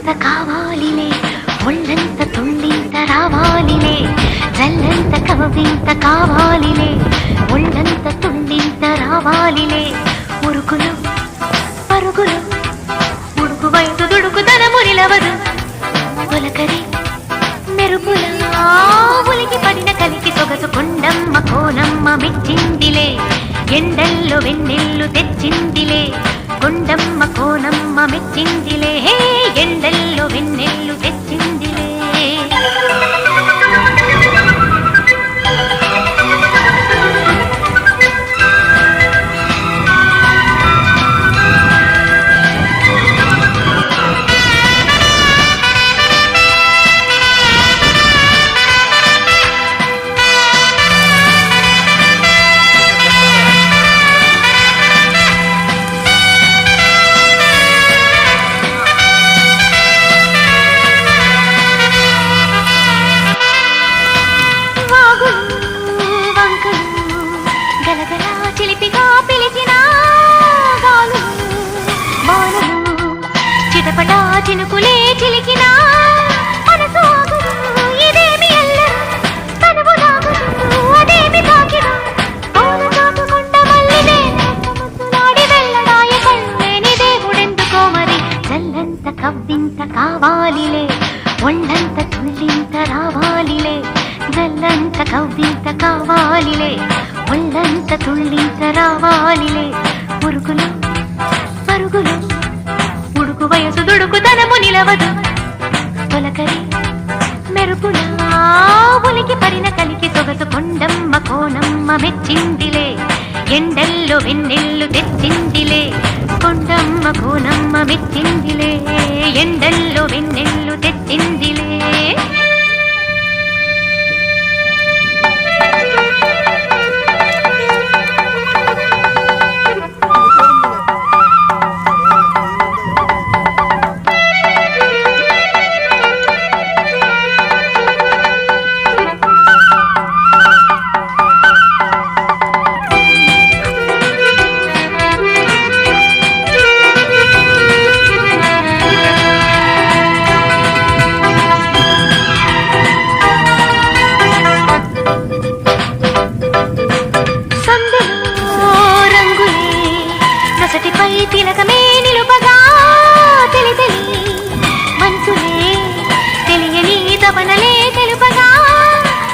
జల్లంత కావాలిలే ఒళ్ళంత తుళ్ళింత రావాలిలే జల్లంత కవింత కావాలిలే ఒళ్ళంత తుళ్ళింత రావాలిలే ఉరుకులు పరుగులు ఉడుకు వయసు దుడుకు ధనము నిలవదు తొలకరి మెరుపుల ఉలికి పడిన కలికి సొగసు కొండమ్మ కోనమ్మ మెచ్చిందిలే ఎండల్లో వెన్నెల్లు తెచ్చిందిలే కొండమ్మ కోనమ్మ మెచ్చిందిలే ఎండల్లో వెన్నెల్లు తెచ్చిందిలే చినుకులే చిలికినా మనసు ఆగదు ఇదేమి అల్లరు తనువు నాగదు అదేమి తాకినా కోన చాటుకుంట మల్లిదే ముద్దులాడి వెళ్ళడాయ కళ్ళేని దేవుడెందుకో మరి జల్లంత కవ్వింత కావాలిలే ఒళ్ళంత తుళ్ళింత రావాలిలే జల్లంత కవ్వింత కావాలిలే ఒళ్ళంత తుళ్ళింత రావాలిలే పురుగులు పరుగులు ఉడుకు వయసు దుడుకు ధనము నిలవదు తొలకరి మెరుపుల ఉలికి పరిన కలికి సొగసు కొండమ్మ కోనమ్మ మెచ్చిందిలే ఎండల్లో వెన్నెల్లు తెచ్చిందిలే కొండమ్మ కోనమ్మ మెచ్చిందిలే ఎండల్లో వెన్నెల్లు తెచ్చిందిలే తిలకమే నిలుపగా తెలి తెలి మనసులే తెలియని తపనలే తెలుపగా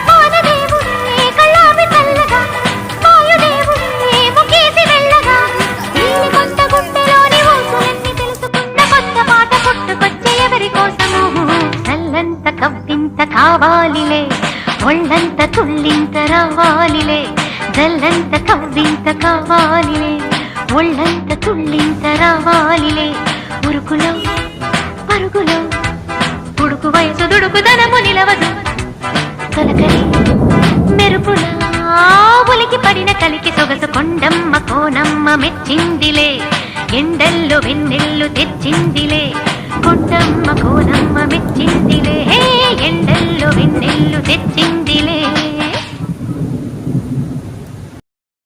మానదేవుడే కళ్ళాపి చల్లగా వాయుదేవుడే ముఖేసి వెళ్ళగా నీలి కొంత గుండెలోని ఊసులన్నీ తెలుసుకున్న కొత్త పాట పుట్టుకొచ్చే ఎవరి కోసము చల్లంత కవ్వింత కావాలిలే ఒళ్ళంత తుళ్ళింత రావాలిలే జల్లంత కవ్వింత కావాలిలే ఒళ్ళంత తుళ్ళింత రావాలిలే ఉరుకులో పరుగులో ఉడుకు వయసు దుడుకు ధనము నిలవదు తొలకరి మెరుపుల ఉలికి పడిన కలికి సొగసు కొండమ్మ కోనమ్మ మెచ్చిందిలే ఎండల్లో వెన్నెల్లు తెచ్చిందిలే